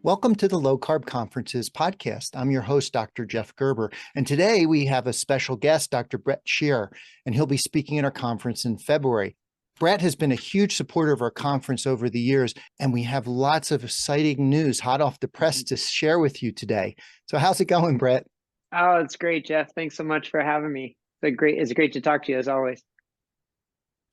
Welcome to the Low Carb Conferences podcast. I'm your host, Dr. Jeff Gerber, and today we have a special guest, Dr. Bret Scher, and he'll be speaking at our conference in February. Bret has been a huge supporter of our conference over the years, and we have lots of exciting news hot off the press to share with you today. So how's it going, Bret? Oh, it's great, Jeff. Thanks so much for having me. It's great to talk to you as always.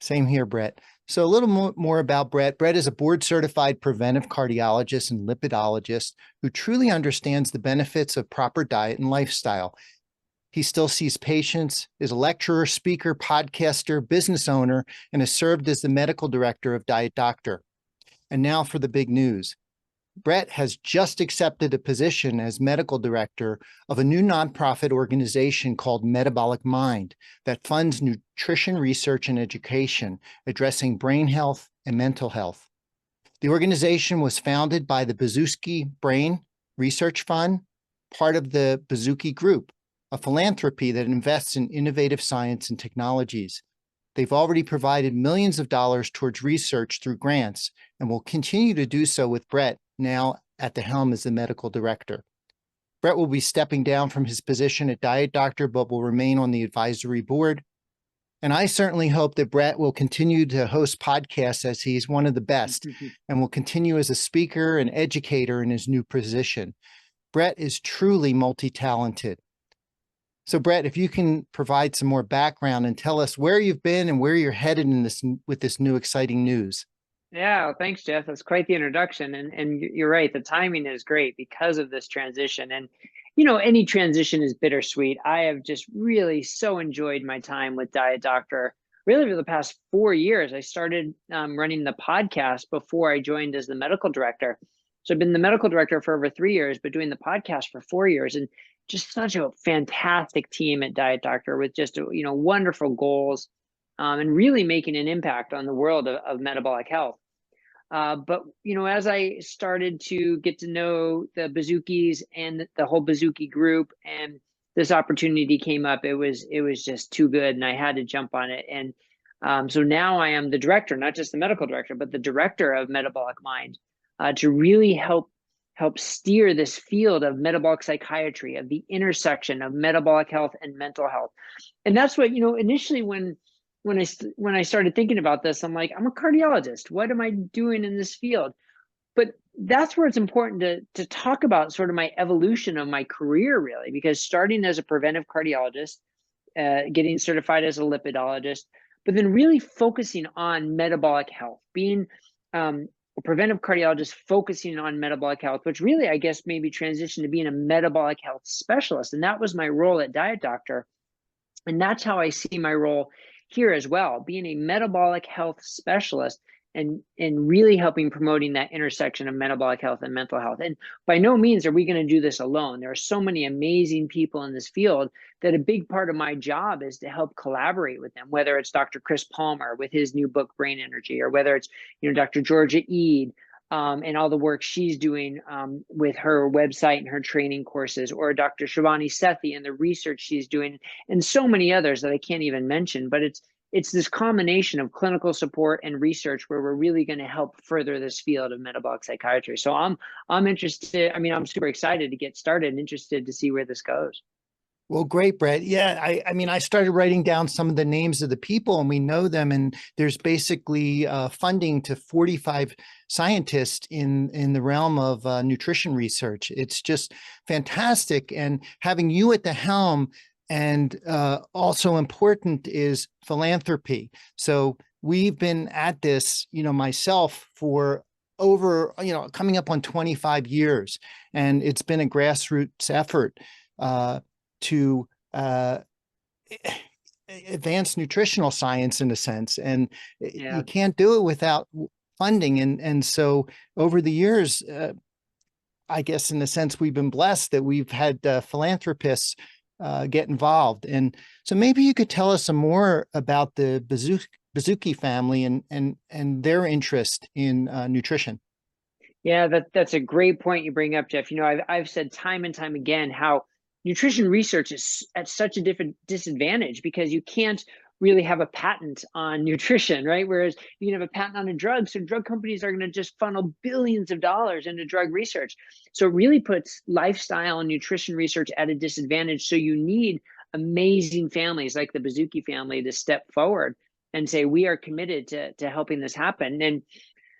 Same here, Bret. So a little more about Bret. Bret is a board-certified preventive cardiologist and lipidologist who truly understands the benefits of proper diet and lifestyle. He still sees patients, is a lecturer, speaker, podcaster, business owner, and has served as the medical director of Diet Doctor. And now for the big news. Bret has just accepted a position as medical director of a new nonprofit organization called Metabolic Mind that funds nutrition research and education, addressing brain health and mental health. The organization was founded by the Bazzucki Brain Research Fund, part of the Baszucki Group, a philanthropy that invests in innovative science and technologies. They've already provided millions of dollars towards research through grants and will continue to do so with Bret now at the helm as the medical director. Bret will be stepping down from his position at Diet Doctor, but will remain on the advisory board. And I certainly hope that Bret will continue to host podcasts as he's one of the best and will continue as a speaker and educator in his new position. Bret is truly multi-talented. So Bret, if you can provide some more background and tell us where you've been and where you're headed in this with this new exciting news. Yeah, well, thanks, Jeff. That's quite the introduction. And you're right. The timing is great because of this transition. And, any transition is bittersweet. I have just really so enjoyed my time with Diet Doctor. Really, for the past 4 years, I started running the podcast before I joined as the medical director. So I've been the medical director for over 3 years, but doing the podcast for 4 years. And just such a fantastic team at Diet Doctor with just, wonderful goals. And really making an impact on the world of metabolic health. But as I started to get to know the Bazookis and the whole Baszucki Group, and this opportunity came up, it was just too good, and I had to jump on it. And so now I am the director, not just the medical director, but the director of Metabolic Mind, to really help steer this field of metabolic psychiatry, of the intersection of metabolic health and mental health. And that's what initially when I started thinking about this, I'm like, I'm a cardiologist. What am I doing in this field? But that's where it's important to talk about sort of my evolution of my career, really, because starting as a preventive cardiologist, getting certified as a lipidologist, but then really focusing on metabolic health, being a preventive cardiologist focusing on metabolic health, which really, I guess, maybe transitioned to being a metabolic health specialist. And that was my role at Diet Doctor. And that's how I see my role here as well, being a metabolic health specialist and really helping promoting that intersection of metabolic health and mental health. And by no means are we going to do this alone. There are so many amazing people in this field that a big part of my job is to help collaborate with them, whether it's Dr. Chris Palmer with his new book, Brain Energy, or whether it's, Dr. Georgia Eid, and all the work she's doing with her website and her training courses, or Dr. Shivani Sethi and the research she's doing, and so many others that I can't even mention. But it's this combination of clinical support and research where we're really going to help further this field of metabolic psychiatry. So I'm interested. I mean, I'm super excited to get started and interested to see where this goes. Well, great, Bret. Yeah, I mean, I started writing down some of the names of the people, and we know them. And there's basically funding to 45 scientists in the realm of nutrition research. It's just fantastic. And having you at the helm, and also important is philanthropy. So we've been at this, myself for over, coming up on 25 years, and it's been a grassroots effort to advance nutritional science in a sense. And you can't do it without funding. And so over the years, I guess in a sense, we've been blessed that we've had philanthropists get involved. And so maybe you could tell us some more about the Bazooki family and their interest in nutrition. Yeah, that's a great point you bring up, Jeff. I've said time and time again how nutrition research is at such a different disadvantage because you can't really have a patent on nutrition, right? Whereas you can have a patent on a drug. So drug companies are going to just funnel billions of dollars into drug research. So it really puts lifestyle and nutrition research at a disadvantage. So you need amazing families like the Bazooki family to step forward and say, we are committed to helping this happen. And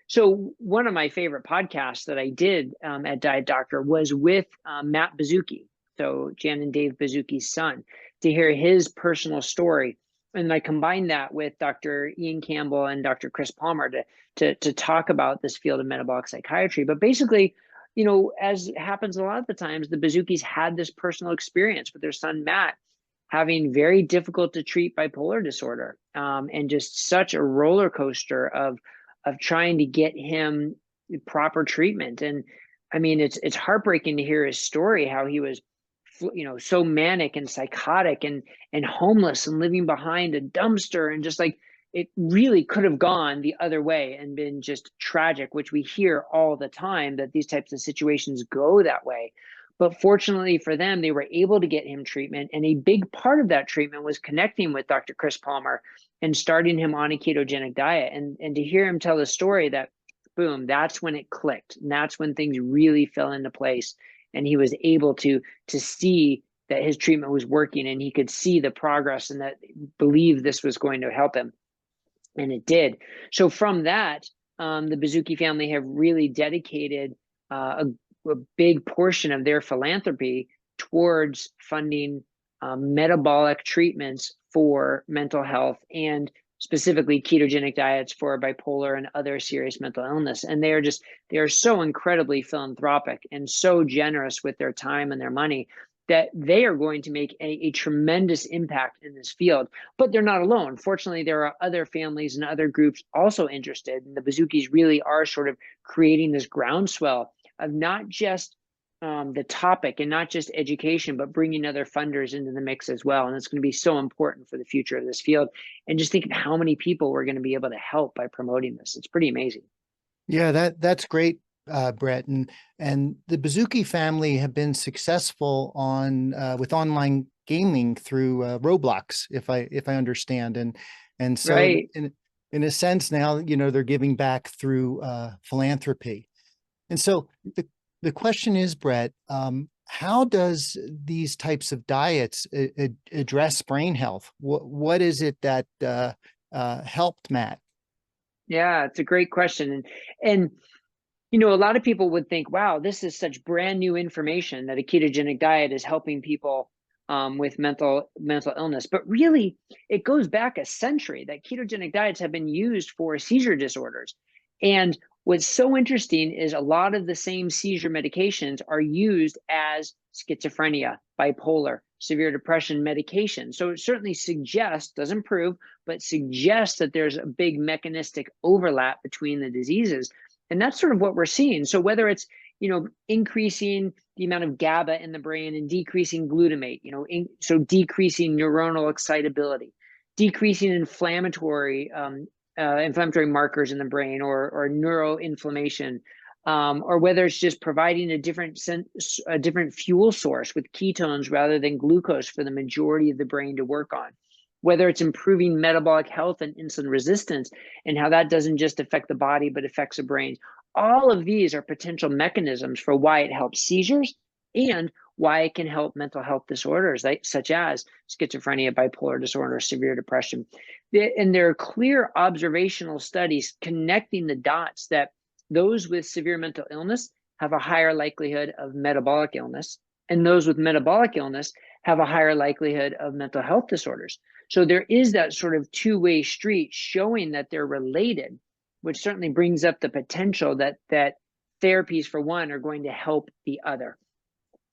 so one of my favorite podcasts that I did at Diet Doctor was with Matt Bazooki, so Jan and Dave Bazooki's son, to hear his personal story. And I combined that with Dr. Ian Campbell and Dr. Chris Palmer to talk about this field of metabolic psychiatry. But basically, you know, as happens a lot of the times, the Bazookis had this personal experience with their son, Matt, having very difficult to treat bipolar disorder, and just such a roller coaster of trying to get him proper treatment. And I mean, it's heartbreaking to hear his story, how he was, you know, so manic and psychotic and homeless and living behind a dumpster, and just like, it really could have gone the other way and been just tragic, which we hear all the time, that these types of situations go that way. But fortunately for them, they were able to get him treatment. And a big part of that treatment was connecting with Dr. Chris Palmer and starting him on a ketogenic diet. And to hear him tell the story that, boom, that's when it clicked. And that's when things really fell into place. And he was able to see that his treatment was working, and he could see the progress, and that believe this was going to help him. And it did. So from that, the Bazooki family have really dedicated a big portion of their philanthropy towards funding metabolic treatments for mental health, and specifically ketogenic diets for bipolar and other serious mental illness. And they are so incredibly philanthropic and so generous with their time and their money that they are going to make a tremendous impact in this field. But they're not alone. Fortunately, there are other families and other groups also interested. And the Bazookis really are sort of creating this groundswell of not just the topic and not just education, but bringing other funders into the mix as well. And it's going to be so important for the future of this field. And just think of how many people we're going to be able to help by promoting this. It's pretty amazing. Yeah, that's great, Bret. And the Bazooki family have been successful on with online gaming through Roblox, if I understand. And so Right. in a sense now, you know, they're giving back through philanthropy. And so the question is, Bret, how does these types of diets address brain health? What is it that helped Matt? Yeah, it's a great question. And you know, a lot of people would think, wow, this is such brand new information that a ketogenic diet is helping people with mental illness. But really, it goes back a century that ketogenic diets have been used for seizure disorders. And what's so interesting is a lot of the same seizure medications are used as schizophrenia, bipolar, severe depression medication. So it certainly suggests, doesn't prove, but suggests that there's a big mechanistic overlap between the diseases. And that's sort of what we're seeing. So whether it's, you know, increasing the amount of GABA in the brain and decreasing glutamate, you know, so decreasing neuronal excitability, decreasing inflammatory markers in the brain, or neuroinflammation, or whether it's just providing a different fuel source with ketones rather than glucose for the majority of the brain to work on, whether it's improving metabolic health and insulin resistance, and how that doesn't just affect the body, but affects the brain. All of these are potential mechanisms for why it helps seizures and why it can help mental health disorders such as schizophrenia, bipolar disorder, severe depression. And there are clear observational studies connecting the dots that those with severe mental illness have a higher likelihood of metabolic illness, and those with metabolic illness have a higher likelihood of mental health disorders. So there is that sort of two-way street showing that they're related, which certainly brings up the potential that therapies for one are going to help the other.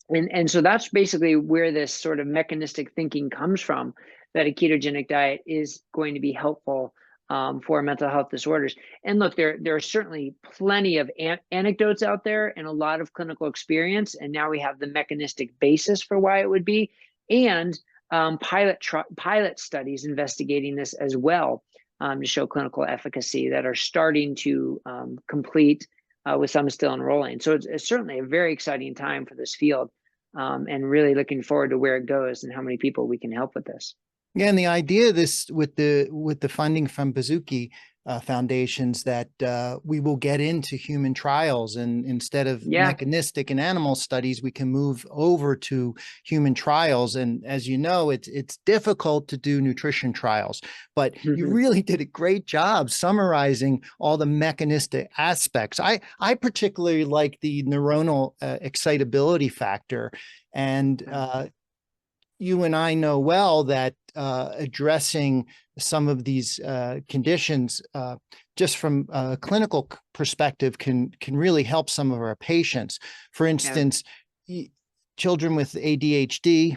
And so that's basically where this sort of mechanistic thinking comes from, that a ketogenic diet is going to be helpful for mental health disorders. And look, there are certainly plenty of anecdotes out there and a lot of clinical experience. And now we have the mechanistic basis for why it would be, and pilot studies investigating this as well, to show clinical efficacy, that are starting to complete, with some still enrolling. So it's certainly a very exciting time for this field, and really looking forward to where it goes and how many people we can help with this. Yeah, and the idea of this with the funding from Bazooki foundations that we will get into human trials, and instead of Yeah. mechanistic and animal studies, we can move over to human trials. And as you know, it's difficult to do nutrition trials, but you really did a great job summarizing all the mechanistic aspects. I particularly like the neuronal excitability factor, and you and I know well that addressing some of these conditions just from a clinical perspective can really help some of our patients. For Yeah. instance, children with ADHD,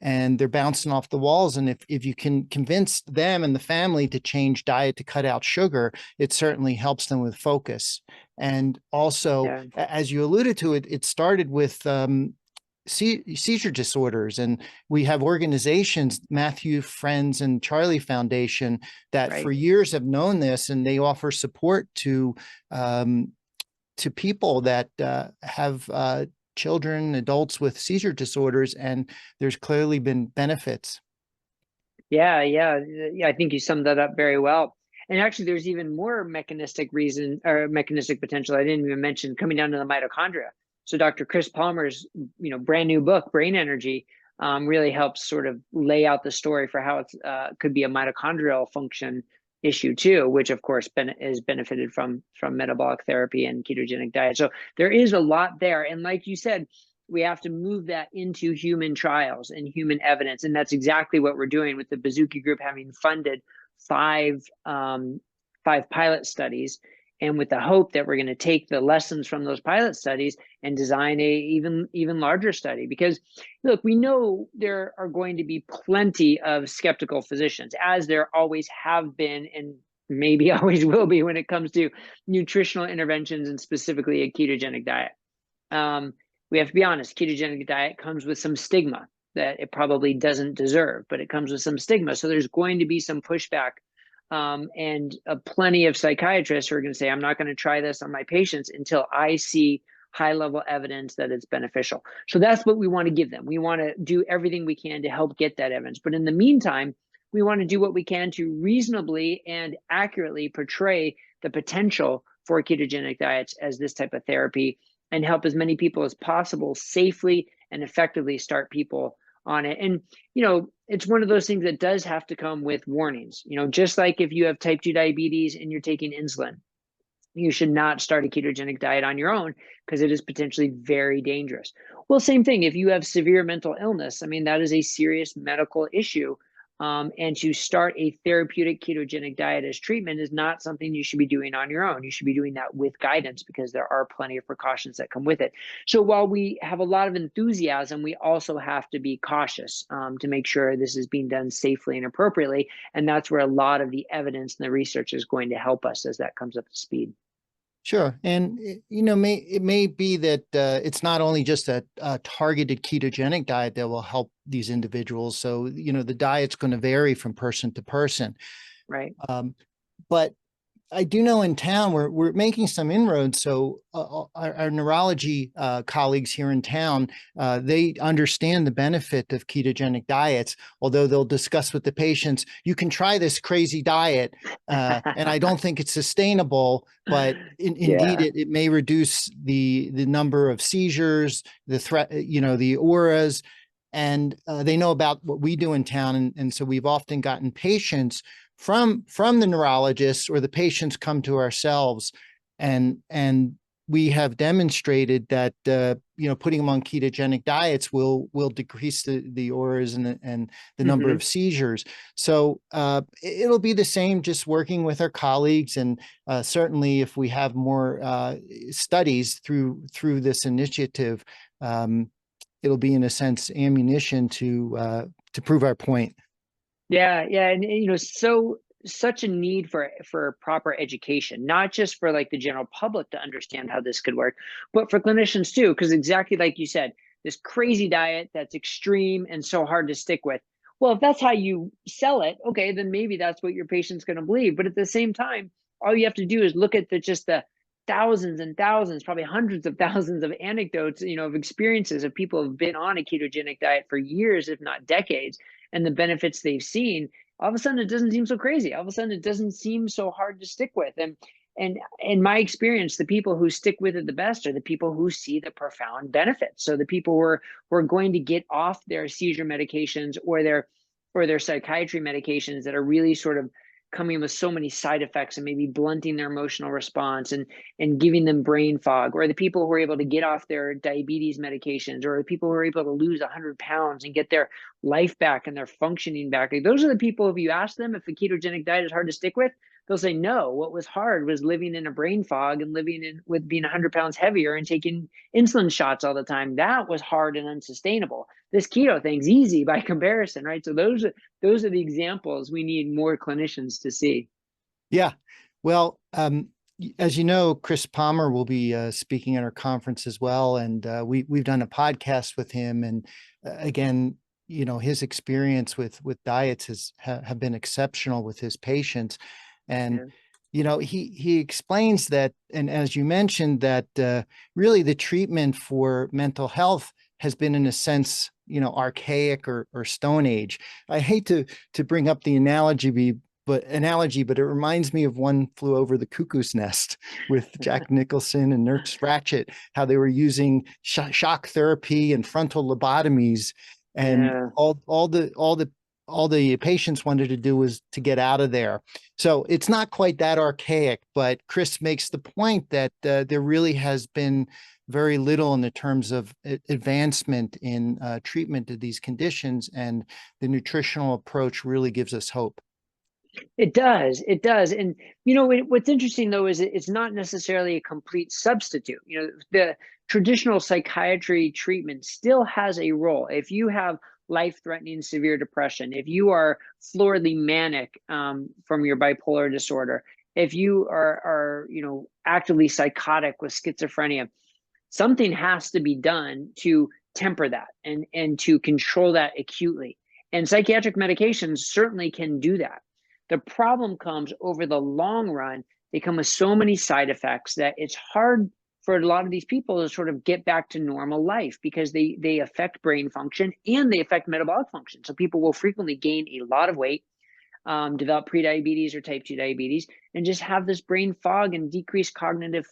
and they're bouncing off the walls. And if you can convince them and the family to change diet to cut out sugar, it certainly helps them with focus. And also, Yeah. as you alluded to, it started with seizure disorders. And we have organizations, Matthew Friends and Charlie Foundation, that for Right. years have known this, and they offer support to people that have children, adults with seizure disorders, and there's clearly been benefits. Yeah, yeah, yeah. I think you summed that up very well. And actually, there's even more mechanistic reason or mechanistic potential I didn't even mention coming down to the mitochondria. So Dr. Chris Palmer's, brand new book, Brain Energy, really helps sort of lay out the story for how it's could be a mitochondrial function issue too, which of course is benefited from metabolic therapy and ketogenic diet. So there is a lot there, and like you said, we have to move that into human trials and human evidence. And that's exactly what we're doing with the Bazooki Group, having funded five, five pilot studies. And with the hope that we're going to take the lessons from those pilot studies and design a even larger study. Because look, we know there are going to be plenty of skeptical physicians, as there always have been and maybe always will be when it comes to nutritional interventions and specifically a ketogenic diet. We have to be honest, ketogenic diet comes with some stigma that it probably doesn't deserve, but it comes with some stigma. So there's going to be some pushback. And plenty of psychiatrists who are going to say, I'm not going to try this on my patients until I see high level evidence that it's beneficial. So that's what we want to give them. We want to do everything we can to help get that evidence. But in the meantime, we want to do what we can to reasonably and accurately portray the potential for ketogenic diets as this type of therapy and help as many people as possible safely and effectively start people on it. And, it's one of those things that does have to come with warnings, just like if you have type 2 diabetes and you're taking insulin, you should not start a ketogenic diet on your own because it is potentially very dangerous. Well, same thing, if you have severe mental illness, I mean, that is a serious medical issue. And to start a therapeutic ketogenic diet as treatment is not something you should be doing on your own. You should be doing that with guidance because there are plenty of precautions that come with it. So while we have a lot of enthusiasm, we also have to be cautious to make sure this is being done safely and appropriately. And that's where a lot of the evidence and the research is going to help us as that comes up to speed. Sure. And, it may be that it's not only just a targeted ketogenic diet that will help these individuals. So, the diet's going to vary from person to person. Right. But I do know in town we're making some inroads. So our neurology colleagues here in town, they understand the benefit of ketogenic diets, although they'll discuss with the patients, you can try this crazy diet. And I don't think it's sustainable, but indeed Yeah. it may reduce the number of seizures, the threat, the auras. And they know about what we do in town. And so we've often gotten patients from the neurologists, or the patients come to ourselves, and we have demonstrated that putting them on ketogenic diets will decrease the auras and the number of seizures. So it'll be the same, just working with our colleagues, and certainly if we have more studies through this initiative, it'll be in a sense ammunition to prove our point. Yeah, yeah, and such a need for proper education, not just for like the general public to understand how this could work, but for clinicians too, because exactly like you said, this crazy diet that's extreme and so hard to stick with. Well, if that's how you sell it, okay, then maybe that's what your patient's going to believe. But at the same time, all you have to do is look at just the thousands and thousands, probably hundreds of thousands of anecdotes, of experiences of people who've been on a ketogenic diet for years, if not decades, and the benefits they've seen, all of a sudden it doesn't seem so crazy. All of a sudden it doesn't seem so hard to stick with. And in my experience, the people who stick with it the best are the people who see the profound benefits. So the people who are going to get off their seizure medications or their psychiatry medications that are really sort of coming with so many side effects and maybe blunting their emotional response and giving them brain fog, or the people who are able to get off their diabetes medications, or the people who are able to lose 100 pounds and get their life back and their functioning back. Like, those are the people, if you ask them if a ketogenic diet is hard to stick with, they'll say no. What was hard was living in a brain fog and with being 100 pounds heavier and taking insulin shots all the time. That was hard and unsustainable. This keto thing's easy by comparison, right? So those are the examples we need more clinicians to see. Yeah. Well, as you know, Chris Palmer will be speaking at our conference as well. And we've done a podcast with him. And again, his experience with diets have been exceptional with his patients. And, he explains that, and as you mentioned, that really the treatment for mental health has been, in a sense, archaic or Stone Age. I hate to bring up the analogy, but it reminds me of One Flew Over the Cuckoo's Nest with Jack Nicholson and Nurse Ratched, how they were using shock therapy and frontal lobotomies, and all the patients wanted to do was to get out of there. So it's not quite that archaic, but Chris makes the point that there really has been very little in the terms of advancement in treatment of these conditions, and the nutritional approach really gives us hope. It does. And what's interesting though is it's not necessarily a complete substitute. The traditional psychiatry treatment still has a role. If you have life-threatening severe depression, if you are floridly manic from your bipolar disorder, if you are actively psychotic with schizophrenia, something has to be done to temper that and to control that acutely. And psychiatric medications certainly can do that. The problem comes over the long run. They come with so many side effects that it's hard for a lot of these people to sort of get back to normal life, because they affect brain function and they affect metabolic function. So people will frequently gain a lot of weight, develop prediabetes or type 2 diabetes, and just have this brain fog and decreased cognitive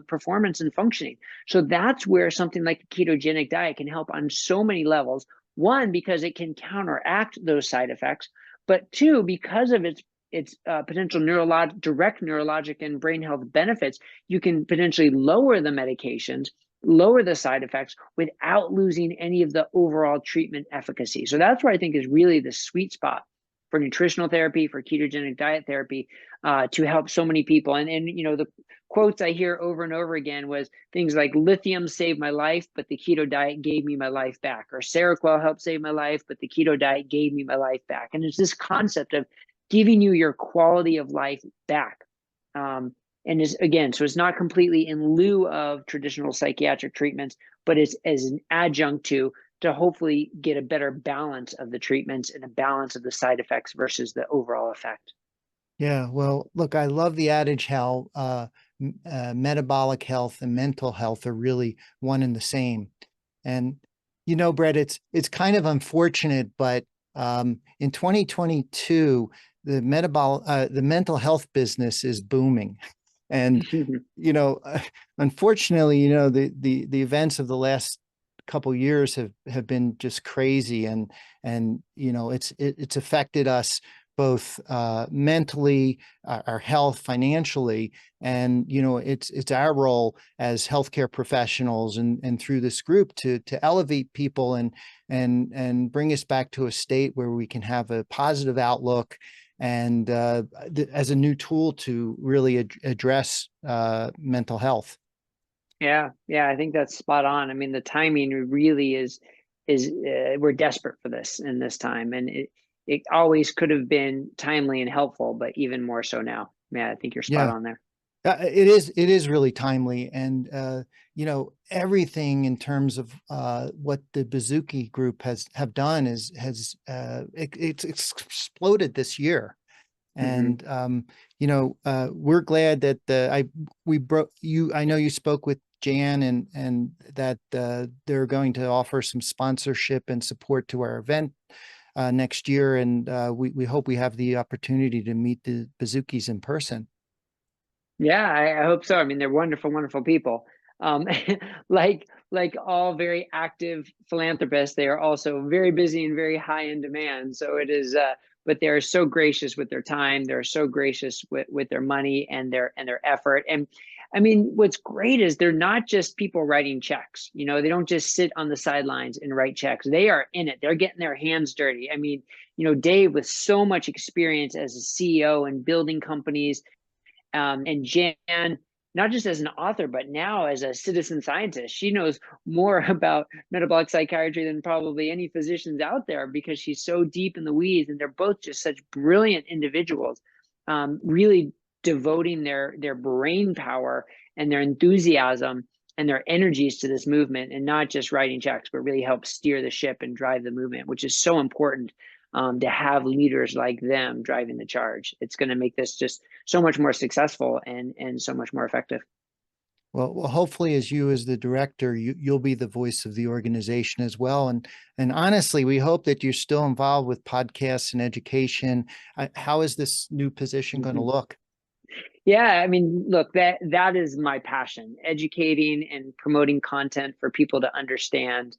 performance and functioning. So that's where something like a ketogenic diet can help on so many levels. One, because it can counteract those side effects, but two, because of its potential direct neurologic and brain health benefits, you can potentially lower the medications, lower the side effects without losing any of the overall treatment efficacy. So that's where I think is really the sweet spot for nutritional therapy, for ketogenic diet therapy, to help so many people. And the quotes I hear over and over again was things like, lithium saved my life, but the keto diet gave me my life back. Or Seroquel helped save my life, but the keto diet gave me my life back. And it's this concept of giving you your quality of life back. And so it's not completely in lieu of traditional psychiatric treatments, but it's as an adjunct to hopefully get a better balance of the treatments and a balance of the side effects versus the overall effect. Yeah, well, look, I love the adage how metabolic health and mental health are really one and the same. And, Bret, it's kind of unfortunate, but in 2022, the mental health business is booming. And, unfortunately, the events of the last couple of years have been just crazy, and it's affected us both mentally, our health, financially, and it's our role as healthcare professionals and through this group to elevate people and bring us back to a state where we can have a positive outlook, and as a new tool to really address mental health. Yeah, I think that's spot on. I mean, the timing really is we're desperate for this in this time, and it always could have been timely and helpful, but even more so now. Yeah, I think you're spot on there. It is really timely, and everything in terms of what the Bazooki Group have done it's exploded this year. And we're glad that I know you spoke with Jan and that they're going to offer some sponsorship and support to our event next year, and we hope we have the opportunity to meet the Bazookis in person. Yeah, I hope so. I mean, they're wonderful, wonderful people. Um, like all very active philanthropists, they are also very busy and very high in demand. So it is, but they are so gracious with their time. They're so gracious with their money and their effort. And I mean, what's great is they're not just people writing checks. You know, they don't just sit on the sidelines and write checks. They are in it. They're getting their hands dirty. I mean, you know, Dave with so much experience as a CEO and building companies, and Jan, not just as an author, but now as a citizen scientist, she knows more about metabolic psychiatry than probably any physicians out there because she's so deep in the weeds. And they're both just such brilliant individuals, really devoting their brain power and their enthusiasm and their energies to this movement, and not just writing checks, but really help steer the ship and drive the movement, which is so important, to have leaders like them driving the charge. It's going to make this just so much more successful and so much more effective. Well, hopefully, as the director, you'll be the voice of the organization as well. And honestly, we hope that you're still involved with podcasts and education. How is this new position going to look? Yeah, I mean, look, that is my passion, educating and promoting content for people to understand,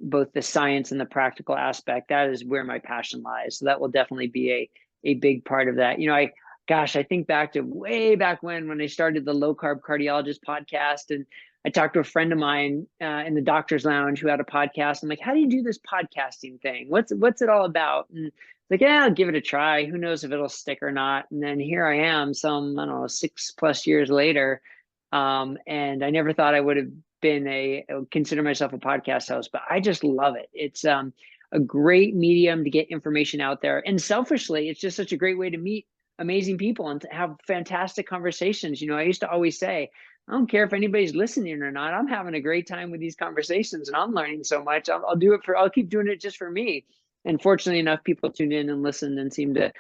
both the science and the practical aspect. That is where my passion lies. So that will definitely be a big part of that. You know, I think back to way back when I started the Low Carb Cardiologist podcast, and I talked to a friend of mine in the doctor's lounge who had a podcast. I'm like, how do you do this podcasting thing? What's it all about? And like, yeah, I'll give it a try. Who knows if it'll stick or not? And then here I am, some, I don't know, 6+ years later. And I never thought I would have been consider myself a podcast host, but I just love it. It's a great medium to get information out there. And selfishly, it's just such a great way to meet amazing people and to have fantastic conversations. You know, I used to always say, I don't care if anybody's listening or not. I'm having a great time with these conversations and I'm learning so much. I'll keep doing it just for me. And fortunately enough, people tuned in and listened and seem to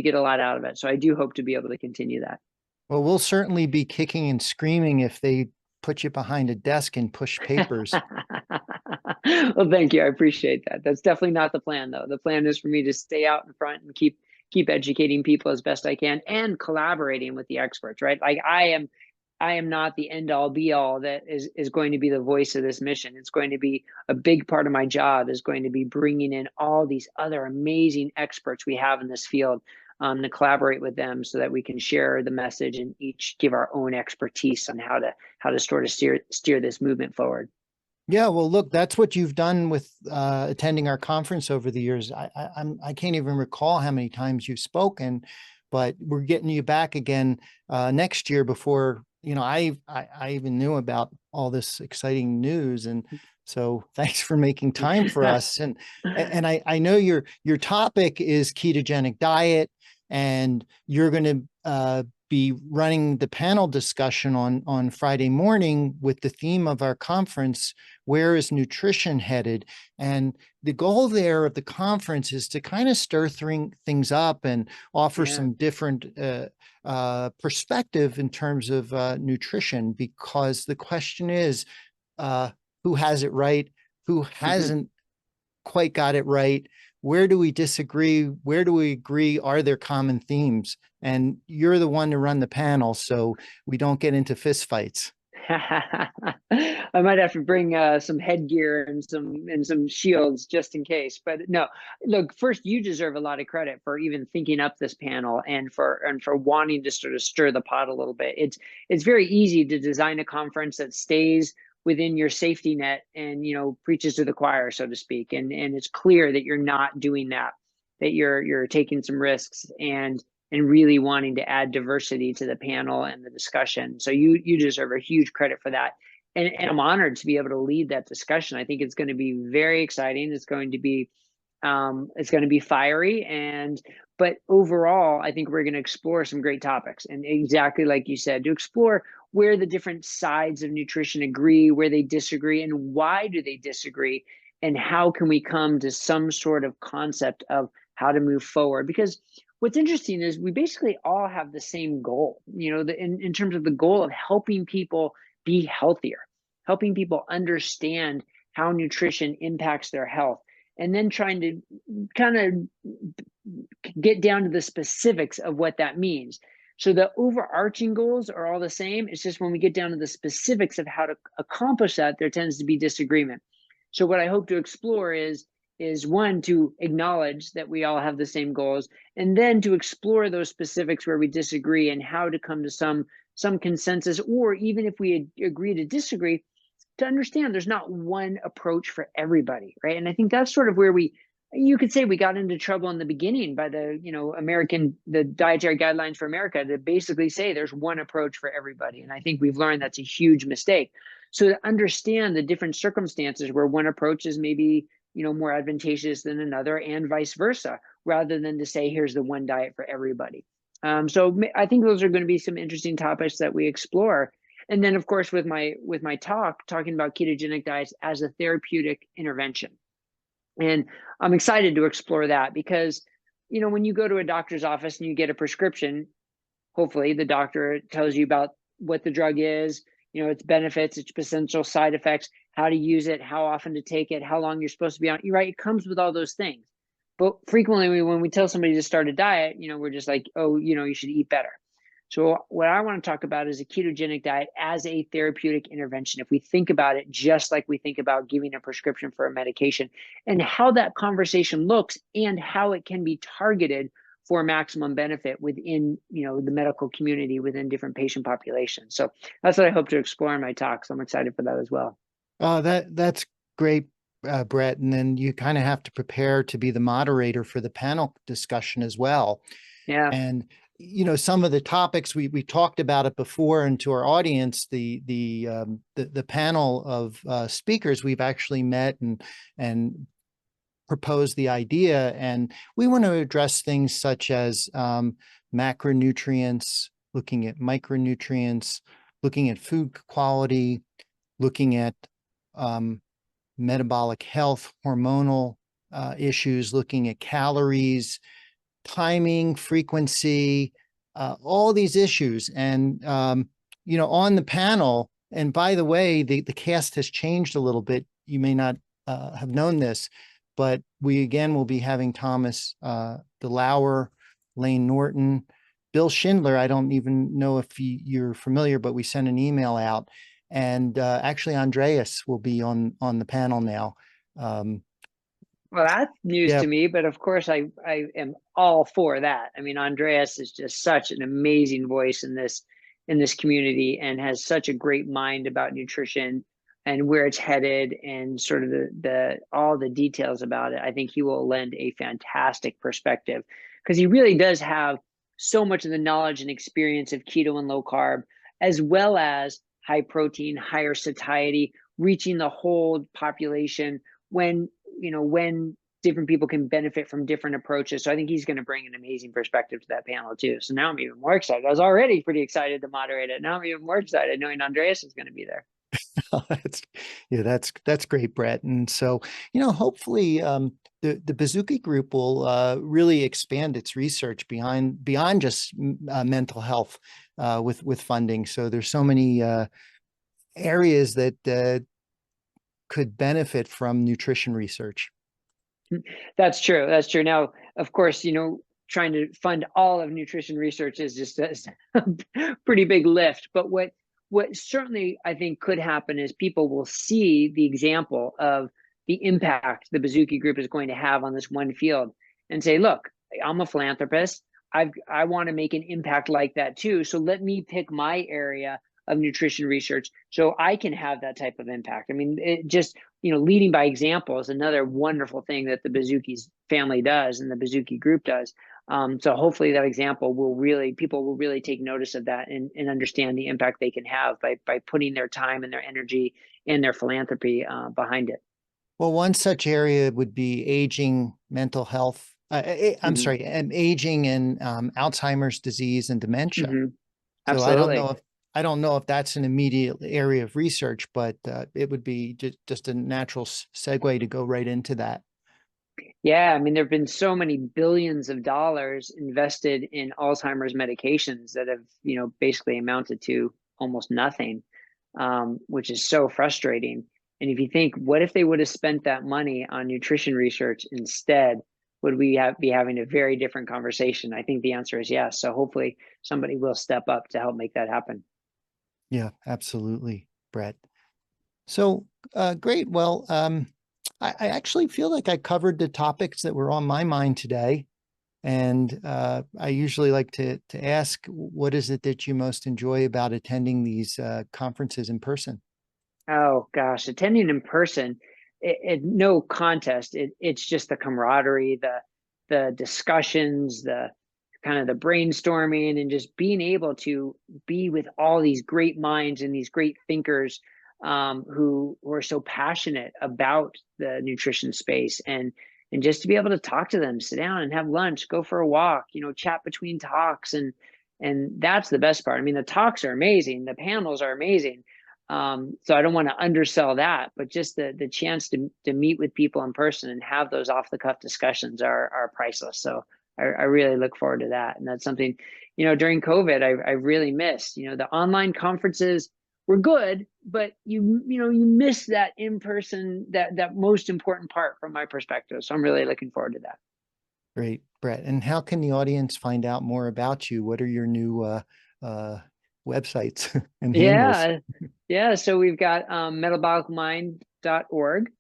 get a lot out of it. So I do hope to be able to continue that. Well, we'll certainly be kicking and screaming if they put you behind a desk and push papers. Well, thank you. I appreciate that. That's definitely not the plan, though. The plan is for me to stay out in front and keep educating people as best I can and collaborating with the experts, right? Like I am not the end all be all that is going to be the voice of this mission. It's going to be a big part of my job is going to be bringing in all these other amazing experts we have in this field, to collaborate with them so that we can share the message and each give our own expertise on how to sort of steer this movement forward. Yeah, well, look, that's what you've done with attending our conference over the years. I can't even recall how many times you've spoken, but we're getting you back again next year before, you know, I even knew about all this exciting news. And so thanks for making time for us. And I know your topic is ketogenic diet, and you're going to be running the panel discussion on Friday morning with the theme of our conference, where is nutrition headed? And the goal there of the conference is to kind of stir things up and offer some different perspective in terms of nutrition, because the question is, who has it right? Who hasn't quite got it right? Where do we disagree? Where do we agree? Are there common themes? And you're the one to run the panel, so we don't get into fistfights. I might have to bring some headgear and some shields just in case. But no, look, first, you deserve a lot of credit for even thinking up this panel and for wanting to sort of stir the pot a little bit. It's very easy to design a conference that stays within your safety net and, you know, preaches to the choir, so to speak. And it's clear that you're not doing that, that you're taking some risks and really wanting to add diversity to the panel and the discussion. So you deserve a huge credit for that. And I'm honored to be able to lead that discussion. I think it's going to be very exciting. It's going to be fiery, but overall, I think we're going to explore some great topics. And exactly like you said, to explore where the different sides of nutrition agree, where they disagree, and why do they disagree, and how can we come to some sort of concept of how to move forward. Because what's interesting is we basically all have the same goal, you know, in terms of the goal of helping people be healthier, helping people understand how nutrition impacts their health. and then trying to kind of get down to the specifics of what that means. So the overarching goals are all the same. It's just when we get down to the specifics of how to accomplish that, there tends to be disagreement. So what I hope to explore is one, to acknowledge that we all have the same goals, and then to explore those specifics where we disagree and how to come to some consensus, or even if we agree to disagree, to understand there's not one approach for everybody, right? And I think that's sort of where you could say we got into trouble in the beginning by the, the dietary guidelines for America, to basically say there's one approach for everybody. And I think we've learned that's a huge mistake. So to understand the different circumstances where one approach is maybe, more advantageous than another, and vice versa, rather than to say, here's the one diet for everybody. So I think those are going to be some interesting topics that we explore. And then, of course, with my talking about ketogenic diets as a therapeutic intervention. And I'm excited to explore that because, when you go to a doctor's office and you get a prescription, hopefully the doctor tells you about what the drug is, its benefits, its potential side effects, how to use it, how often to take it, how long you're supposed to be on. You're right. It comes with all those things. But frequently when we tell somebody to start a diet, we're just like, oh, you should eat better. So what I want to talk about is a ketogenic diet as a therapeutic intervention. If we think about it just like we think about giving a prescription for a medication, and how that conversation looks and how it can be targeted for maximum benefit within, the medical community, within different patient populations. So that's what I hope to explore in my talk. So I'm excited for that as well. That's great, Bret. And then you kind of have to prepare to be the moderator for the panel discussion as well. Yeah. And some of the topics we talked about it before, and to our audience, the panel of speakers, we've actually met and proposed the idea, and we want to address things such as macronutrients, looking at micronutrients, looking at food quality, looking at metabolic health, hormonal issues, looking at calories, timing, frequency, all these issues. And, on the panel, and by the way, the cast has changed a little bit. You may not have known this, but we again will be having Thomas DeLauer, Lane Norton, Bill Schindler. I don't even know if you're familiar, but we sent an email out. And actually, Andreas will be on the panel now. Well, that's news Yeah. to me, but of course I am all for that. I mean, Andreas is just such an amazing voice in this community, and has such a great mind about nutrition and where it's headed, and sort of the all the details about it. I think he will lend a fantastic perspective, because he really does have so much of the knowledge and experience of keto and low carb, as well as high protein, higher satiety, reaching the whole population when different people can benefit from different approaches. So I think he's going to bring an amazing perspective to that panel too. So now I'm even more excited. I was already pretty excited to moderate it. Now I'm even more excited knowing Andreas is going to be there. That's great, Bret. And so, hopefully the Bazooki Group will really expand its research beyond just mental health with funding. So there's so many areas that could benefit from nutrition research. That's true. That's true. Now, of course, trying to fund all of nutrition research is just a pretty big lift. But what certainly I think could happen is people will see the example of the impact the Bazooki Group is going to have on this one field, and say, look, I'm a philanthropist. I want to make an impact like that too. So let me pick my area of nutrition research so I can have that type of impact. I mean, it just, leading by example is another wonderful thing that the Bazooki's family does and the Bazooki Group does. So hopefully that example people will really take notice of that, and understand the impact they can have by putting their time and their energy and their philanthropy behind it. Well, one such area would be aging, mental health. I'm sorry, aging and Alzheimer's disease and dementia. Mm-hmm. So Absolutely. I don't know if that's an immediate area of research, but it would be just a natural segue to go right into that. Yeah, I mean, there have been so many billions of dollars invested in Alzheimer's medications that have, basically amounted to almost nothing, which is so frustrating. And if you think, what if they would have spent that money on nutrition research instead? Would we be having a very different conversation? I think the answer is yes. So hopefully somebody will step up to help make that happen. Yeah, absolutely, Bret. So great. Well, I actually feel like I covered the topics that were on my mind today. And I usually like to ask, what is it that you most enjoy about attending these conferences in person? Oh gosh, attending in person, no contest. It's just the camaraderie, the discussions, the kind of the brainstorming, and just being able to be with all these great minds and these great thinkers, who are so passionate about the nutrition space, and just to be able to talk to them, sit down and have lunch, go for a walk, chat between talks, and that's the best part. I mean, the talks are amazing, the panels are amazing. So I don't want to undersell that, but just the chance to meet with people in person and have those off the cuff discussions are priceless. So I really look forward to that. And that's something, during COVID, I really missed. The online conferences were good, but you miss that in person, that most important part from my perspective. So I'm really looking forward to that. Great, Bret. And how can the audience find out more about you? What are your new websites and handles? Yeah. Yeah. So we've got metabolicmind.org.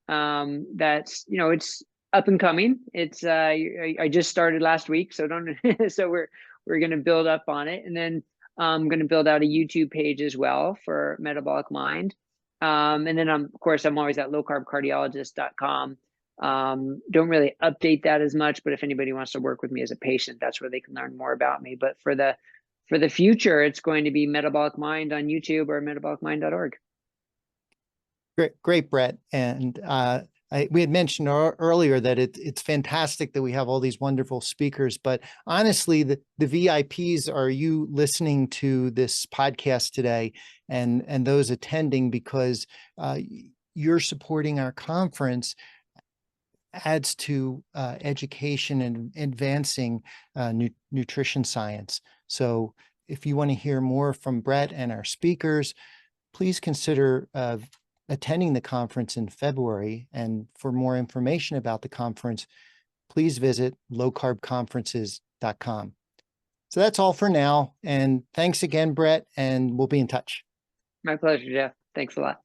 That's, it's up and coming. It's I just started last week, so don't so we're going to build up on it, and then I'm going to build out a YouTube page as well for Metabolic Mind. And then of course I'm always at lowcarbcardiologist.com. Don't really update that as much, but if anybody wants to work with me as a patient, that's where they can learn more about me. But for the future, it's going to be Metabolic Mind on YouTube or metabolicmind.org. Great, Bret. And we had mentioned earlier that it's fantastic that we have all these wonderful speakers, but honestly, the VIPs are you listening to this podcast today and those attending, because you're supporting our conference adds to education and advancing nutrition science. So if you want to hear more from Bret and our speakers, please consider attending the conference in February. And for more information about the conference, please visit lowcarbconferences.com. So that's all for now. And thanks again, Bret, and we'll be in touch. My pleasure, Jeff. Thanks a lot.